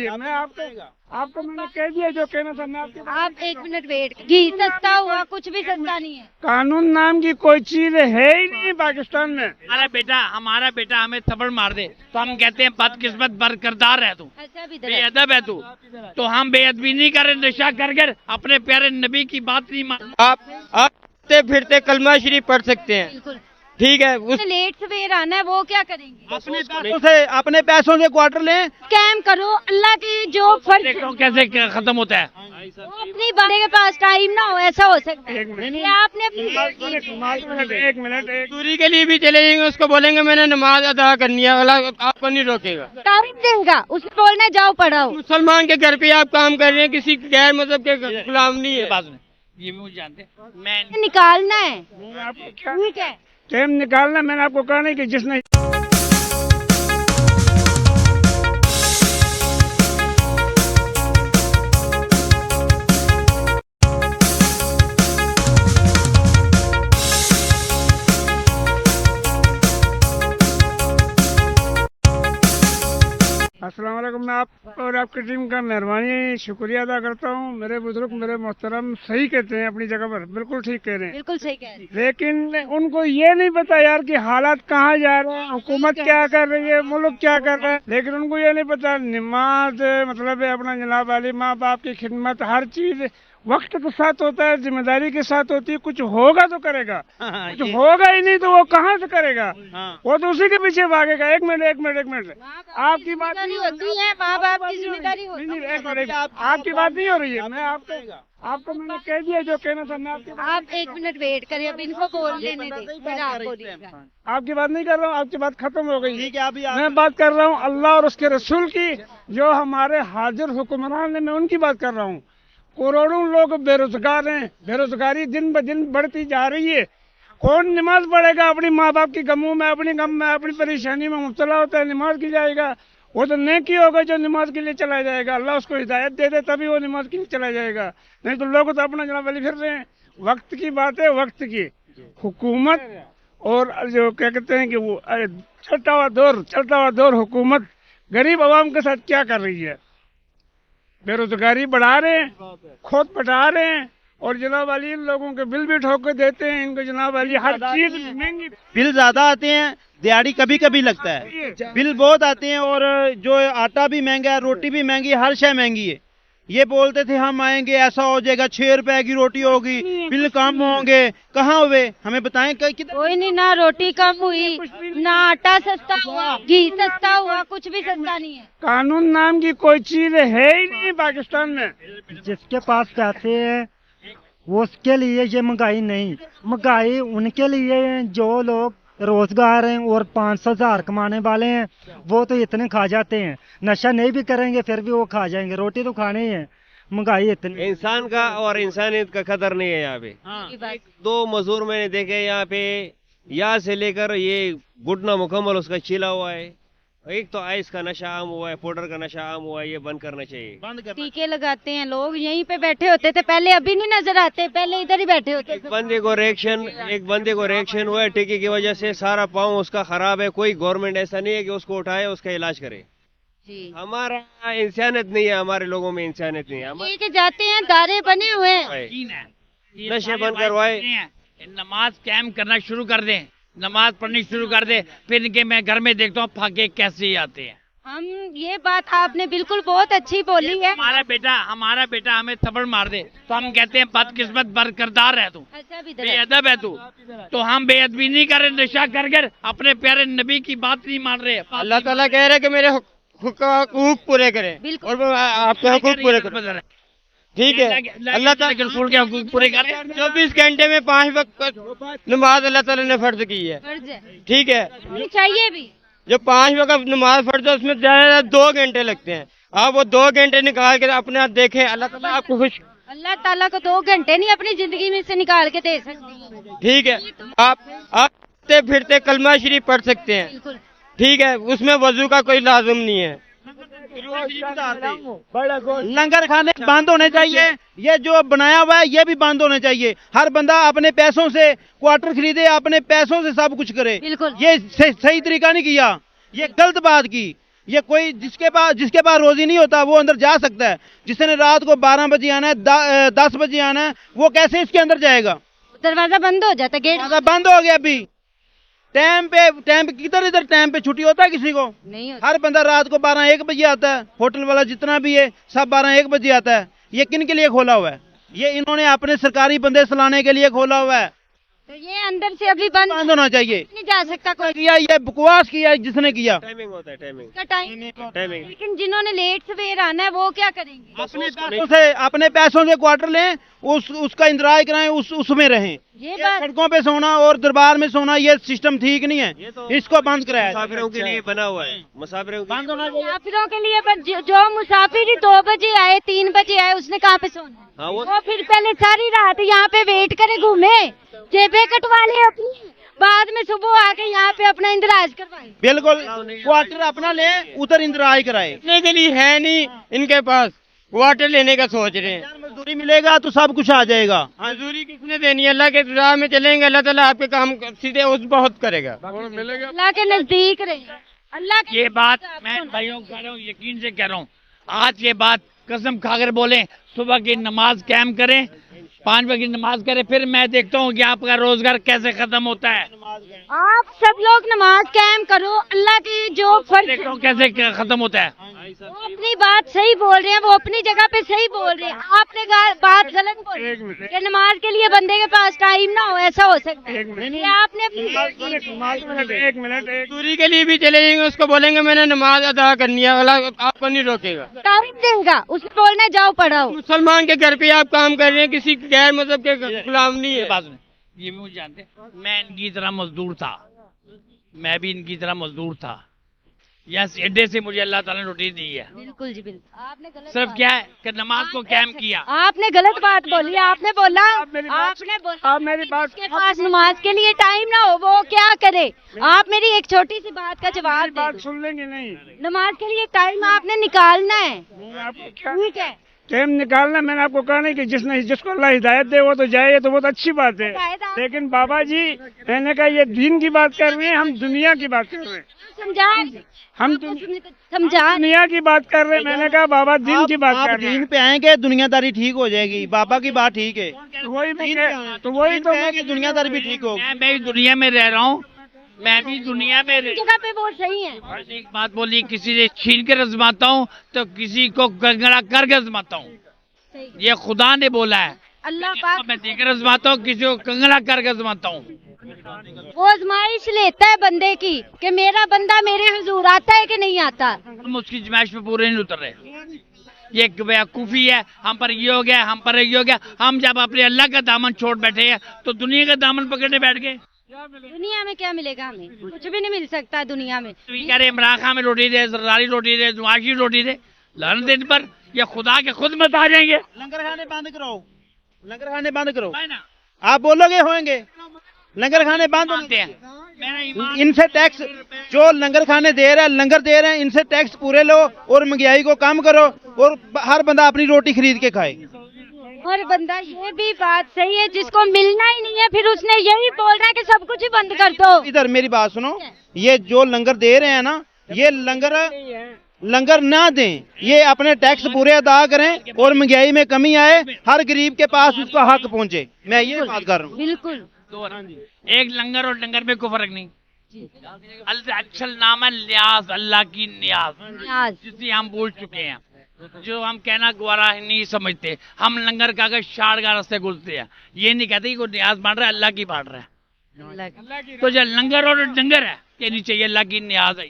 रही है। मैं आपको मैंने कह दिया जो कहना था। मैं आप 1 मिनट वेट, घी सस्ता हुआ, कुछ भी सस्ता नहीं है। कानून नाम की कोई चीज है ही नहीं पाकिस्तान में। हमारा बेटा हमें थप्पड़ मार दे तो हम कहते हैं बदकिस्मत बरकरार है तू, अच्छा भी बेअदब है तू। तो हम बेअदबी नहीं कर रहे, नशा कर अपने प्यारे नबी की बात नहीं मान। आप फिरते कलमा शरीफ पढ़ सकते हैं, बिल्कुल। ठीक है। लेट सवेर आना है, वो क्या करेंगे? अपने पैसों से क्वार्टर लें, स्कैम करो। अल्लाह के जो फर्ज देखो कैसे खत्म होता है। वो अपनी बंदे के पास टाइम ना हो, ऐसा हो सकता है। ये आपने अपनी एक मिनट दूरी के लिए भी चले जाएंगे, उसको बोलेंगे मैंने नमाज अदा करनी है, वाला आपको नहीं रोकेगा। टाइम देगा, उसने बोलना जाओ पढ़ाओ। मुसलमान के घर पे आप काम कर रहे हैं, किसी गैर मजहब के गुलाम नहीं है। बात ये भी मुझे जानते हैं। मैं निकालना है, ठीक है। टाइम निकालना, मैंने आपको कहा नहीं कि जिसने अस्सलाम वालेकुम। मैं आप और आपकी टीम का मेहरबानी शुक्रिया अदा करता हूँ। मेरे बुजुर्ग मेरे मोहतरम सही कहते हैं, अपनी जगह पर बिल्कुल ठीक कह रहे हैं। बिल्कुल सही कह रहे हैं। लेकिन उनको ये नहीं पता यार कि हालात कहाँ जा रहे हैं, हुकूमत क्या कर रही है, मुल्क क्या कर रहा है। लेकिन उनको ये नहीं पता नमाज मतलब है अपना जनाब वाली माँ बाप की खिदमत, हर चीज वक्त के साथ होता है, जिम्मेदारी के साथ होती है। कुछ होगा तो करेगा, कुछ होगा ही नहीं तो वो कहाँ से करेगा। वो तो उसी के पीछे भागेगा। एक मिनट आपकी बात नहीं होती है, माँ बाप की जिम्मेदारी होती है। एक मिनट आपकी बात नहीं हो रही है। मैं आपको मैंने कह दिया जो कहना था। मैं आप 1 मिनट वेट करिए, अब इनको बोल लेने दें, फिर आप बोलिएगा। आपकी बात नहीं कर रहा हूँ, आपकी बात खत्म हो गई। ठीक है, अभी मैं बात कर रहा हूँ अल्लाह और उसके रसूल की। जो हमारे हाजिर हुक्मरान है, मैं उनकी बात कर रहा हूँ। करोड़ों लोग बेरोजगार हैं, बेरोजगारी दिन ब दिन बढ़ती जा रही है। कौन नमाज पढ़ेगा अपनी माँ बाप की गमों में, अपनी गम में, अपनी परेशानी में मुब्तला होता है, नमाज की जाएगा। वो तो नेकी होगा जो नमाज के लिए चला जाएगा। अल्लाह उसको हिदायत दे दे तभी वो नमाज के लिए चला जाएगा, नहीं तो लोग तो अपना जनाब वाली फिर रहे हैं। वक्त की बात है, वक्त की हुकूमत और जो क्या कहते हैं कि वो चलता हुआ दौर हुकूमत गरीब आवाम के साथ क्या कर रही है। बेरोजगारी बढ़ा रहे हैं, खोद पटा रहे हैं, और जनाब वाली इन लोगों के बिल भी ठोक के देते हैं। इनको जनाब वाली हर चीज महंगी, बिल ज्यादा आते हैं, दिहाड़ी कभी कभी लगता है, बिल बहुत आते हैं। और जो आटा भी महंगा है, रोटी भी महंगी है, हर शय महंगी है। ये बोलते थे हम आएंगे, ऐसा हो जाएगा, 6 रुपए की रोटी होगी, बिल कम होंगे। कहाँ हुए, हमें बताएं। कोई नहीं, ना रोटी कम हुई, ना आटा सस्ता हुआ, घी सस्ता हुआ, कुछ भी सस्ता नहीं है। कानून नाम की कोई चीज है ही नहीं पाकिस्तान में। जिसके पास पैसे है वो उसके लिए ये महंगाई नहीं, महंगाई उनके लिए है जो लोग रोजगार हैं और 500,000 कमाने वाले हैं, वो तो इतने खा जाते हैं। नशा नहीं भी करेंगे फिर भी वो खा जाएंगे, रोटी तो खाने ही है। महंगाई इतनी, इंसान का और इंसानियत का कदर नहीं है यहाँ पे। 2 मजदूर मैंने देखे यहाँ पे, यहाँ से लेकर ये घुटना मुकम्मल उसका छिला हुआ है। एक तो आइस का नशा आम हुआ है, पाउडर का नशा आम हुआ है, ये बंद करना चाहिए। टीके लगाते हैं लोग, यहीं पे बैठे होते थे पहले, अभी नहीं नजर आते, पहले इधर ही बैठे होते थे। एक बंदे को रिएक्शन हुआ है टीके की वजह से, सारा पाँव उसका खराब है। कोई गवर्नमेंट ऐसा नहीं है कि उसको उठाए उसका इलाज करे। हमारा इंसानियत नहीं है, हमारे लोगों में इंसानियत नहीं है। लेके जाते हैं, दारे बने हुए हैं। नशे बंद करवाए, नमाज कायम करना शुरू कर दें, नमाज पढ़नी शुरू कर दे, फिर इनके मैं घर में देखता हूँ फाके कैसे आते हैं। हम ये बात आपने बिल्कुल बहुत अच्छी बोली है। हमारा बेटा हमें थप्पड़ मार दे तो हम कहते हैं बदकिस्मत बरकरार है तू, अच्छा भी बेअदब है तू। तो हम बेअदबी नहीं कर रहे, नशा कर अपने प्यारे नबी की बात नहीं मान रहे। अल्लाह ताला कह रहे कि मेरे हुकूक पूरे करें और आपके हुकूक पूरे करें, ठीक है। अल्लाह ताला के रसूल के हुकूक पूरे कर रहे हैं। 24 घंटे में 5 वक्त नमाज अल्लाह ताला ने फर्ज की है, ठीक है। चाहिए भी जो 5 वक्त नमाज फर्ज है उसमें ज्यादा 2 घंटे लगते हैं। आप वो 2 घंटे निकाल के अपने आप देखें, अल्लाह ताला आपको खुश, अल्लाह ताला को 2 घंटे नहीं अपनी जिंदगी में से निकाल के दे सकती, ठीक है। आप फिरते कलमा शरीफ पढ़ सकते हैं, बिल्कुल ठीक है। उसमें वजू का कोई लाजिम नहीं है। लंगर खाने बंद होने चाहिए, ये जो बनाया हुआ है ये भी बंद होने चाहिए। हर बंदा अपने पैसों से क्वार्टर खरीदे, अपने पैसों से सब कुछ करे, बिल्कुल। ये सही तरीका नहीं किया, ये गलत बात की। یہ کوئی جس کے پاس روزی نہیں ہوتا وہ اندر جا سکتا ہے. جس نے رات کو 12 بجے آنا ہے 10 بجے آنا ہے وہ کیسے اس کے اندر جائے گا؟ دروازہ بند ہو جاتا ہے, گیٹ دروازہ بند ہو گیا. ابھی ٹائم پہ ادھر ٹائم پہ چھٹی ہوتا ہے کسی کو؟ نہیں ہوتا. ہر بندہ رات کو 12-1 بجے آتا ہے. ہوٹل والا جتنا بھی ہے سب 12-1 بجے آتا ہے. یہ کن کے لیے کھولا ہوا ہے؟ یہ انہوں نے اپنے سرکاری بندے سلانے کے لیے کھولا ہوا ہے. تو یہ اندر سے ابھی بند ہونا چاہیے. نہیں جا سکتا کوئی. کیا یہ بکواس کیا جس نے کیا. ٹائمنگ ہوتا ہے, ٹائمنگ کا ٹائم, ٹائمنگ. لیکن جنہوں نے لیٹ سویر آنا ہے وہ کیا کریں گے؟ اپنے پیسوں سے کوارٹر لیں, اس کا اندراج کرائیں, اس میں رہیں. یہ بات سڑکوں پہ سونا اور دربار میں سونا یہ سسٹم ٹھیک نہیں ہے. اس کو بند کرایا. مسافروں کے لیے بنا ہوا ہے, مسافروں بند ہونا چاہیے. مسافروں کے لیے جو مسافر ہی 2 بجے آئے 3 بجے آئے اس نے کہاں پہ سونا ہے؟ ہاں وہ پھر پہلے ساری رات یہاں پہ ویٹ کرے, گھومے, جیبیں کٹوا لے اپنی, بعد میں صبح آ کے یہاں پہ اپنا اندراج کروائے. بالکل کوارٹر اپنا لیں, ادھر اندراج کرائے. کے لیے ہے نہیں ان کے پاس, واٹر لینے کا سوچ رہے ہیں. مزدوری ملے گا تو سب کچھ آ جائے گا. مزدوری کس نے دینی ہے؟ اللہ کے راہ میں چلیں گے, اللہ تعالیٰ آپ کے کام سیدھے اس بہت کرے گا. اللہ کے نزدیک رہے. اللہ کے یہ بات میں بھائیوں کو کہہ رہا ہوں, یقین سے کہہ رہا ہوں, آج یہ بات قسم کھا کر بولیں, صبح کی نماز قائم کریں, 5 بجے کی نماز کریں, پھر میں دیکھتا ہوں کہ آپ کا روزگار کیسے ختم ہوتا ہے. آپ سب لوگ نماز قائم کرو, اللہ کے جو فرض دیکھتا ہوں کیسے ختم ہوتا ہے. وہ اپنی بات صحیح بول رہے ہیں, وہ اپنی جگہ پہ صحیح بول رہے ہیں, آپ نے بات غلط بولی کہ نماز کے لیے بندے کے پاس ٹائم نہ ہو, ایسا ہو سکتا ہے. یہ آپ نے اپنی ایک منٹ مزدوری کے لیے بھی چلے جائیں گے, اس کو بولیں گے میں نے نماز ادا کرنی ہے, اللہ آپ کو نہیں روکے گا. ٹائم دے گا, اس کو بولنا جاؤ پڑھاؤ. مسلمان کے گھر پہ آپ کام کر رہے ہیں, کسی غیر مذہب کے غلام نہیں ہے. بات یہ بھی مجھے جانتے ہیں, میں ان کی طرح مزدور تھا, میں بھی ان کی طرح مزدور تھا. یس اڈے سے مجھے اللہ تعالیٰ نے روٹی دی ہے. بالکل جی بالکل. آپ نے غلط صرف کیا ہے کہ نماز کو قائم کیا. آپ نے غلط بات بولی. آپ نے بولا آپ میری بات اس کے پاس نماز کے لیے ٹائم نہ ہو وہ کیا کرے. آپ میری ایک چھوٹی سی بات کا جواب دیں. بات سن لیں گے نہیں. نماز کے لیے ٹائم آپ نے نکالنا ہے, آپ کو کیا ٹھیک ہے. ٹائم نکالنا, میں نے آپ کو کہا نہیں کہ جس کو اللہ ہدایت دے وہ تو جائے, تو بہت اچھی بات ہے. لیکن بابا جی میں نے کہا یہ دین کی بات کر رہے ہیں, ہم دنیا کی بات کر رہے ہیں. ہم سمجھا دنیا کی بات کر رہے ہیں. میں نے کہا بابا دین کی بات کر رہے ہیں. دین پہ آئیں گے دنیا داری ٹھیک ہو جائے گی. بابا کی بات ٹھیک ہے, وہی تو دنیا داری بھی ٹھیک ہوگی. میں بھی دنیا میں رہ رہا ہوں, میں بھی دنیا میں جگہ پہ وہ صحیح ہے. ایک بات بولی, کسی سے چھین کے رزماتا ہوں تو کسی کو گنگڑا کر کے رزماتا ہوں. یہ خدا نے بولا ہے. اللہ پاک میں دیکھ کر رزماتا ہوں, کسی کو کنگڑا کر کے رزماتا ہوں. وہ آزمائش لیتا ہے بندے کی کہ میرا بندہ میرے حضور آتا ہے کہ نہیں آتا. ہم اس کی جمائش پہ پورے نہیں اتر رہے. یہ بیوقوفی ہے, ہم پر یہ ہو گیا, ہم پر یہ ہو گیا. ہم جب اپنے اللہ کا دامن چھوڑ بیٹھے ہیں تو دنیا کا دامن پکڑنے بیٹھ گئے. دنیا میں کیا ملے گا ہمیں؟ کچھ بھی نہیں مل سکتا دنیا میں. کہہ رہے عمران خان میں روٹی دے, زرداری روٹی دے, معاشی روٹی دے. لعنت دن پر یہ خدا کے خود مت آ جائیں گے. لنگر کھانے بند کرو, لنگر کھانے بند کرو. آپ بولو گے ہوئیں گے لنگر کھانے بند مانتے ہیں. میرا ایمان ان سے ٹیکس جو لنگر کھانے دے رہے ہیں, لنگر دے رہے ہیں, ان سے ٹیکس پورے لو اور مہنگائی کو کم کرو اور ہر بندہ اپنی روٹی خرید کے کھائے. اور بندہ یہ بھی بات صحیح ہے, جس کو ملنا ہی نہیں ہے پھر اس نے یہی بول رہا ہے کہ سب کچھ ہی بند کر دو. ادھر میری بات سنو, یہ جو لنگر دے رہے ہیں نا, یہ لنگر نہ دیں, یہ اپنے ٹیکس پورے ادا کریں اور مہنگائی میں کمی آئے, ہر غریب کے پاس اس کا حق پہنچے. میں یہ بات کر رہا ہوں. بالکل. ایک لنگر اور ڈنگر میں کوئی فرق نہیں. اچھا نام ہے نیاز, اللہ کی نیاز, جسے ہم بول چکے ہیں, جو ہم کہنا گوارا نہیں سمجھتے. ہم لنگر کا اگر شاڑ کا راستے گزرتے ہیں, یہ نہیں کہتے کہ کوئی نیاز بانٹ رہا ہے, اللہ کی بانٹ رہا ہے. تو جو لنگر اور ڈنگر ہے, یہ نہیں چاہیے اللہ کی نیاز ہے.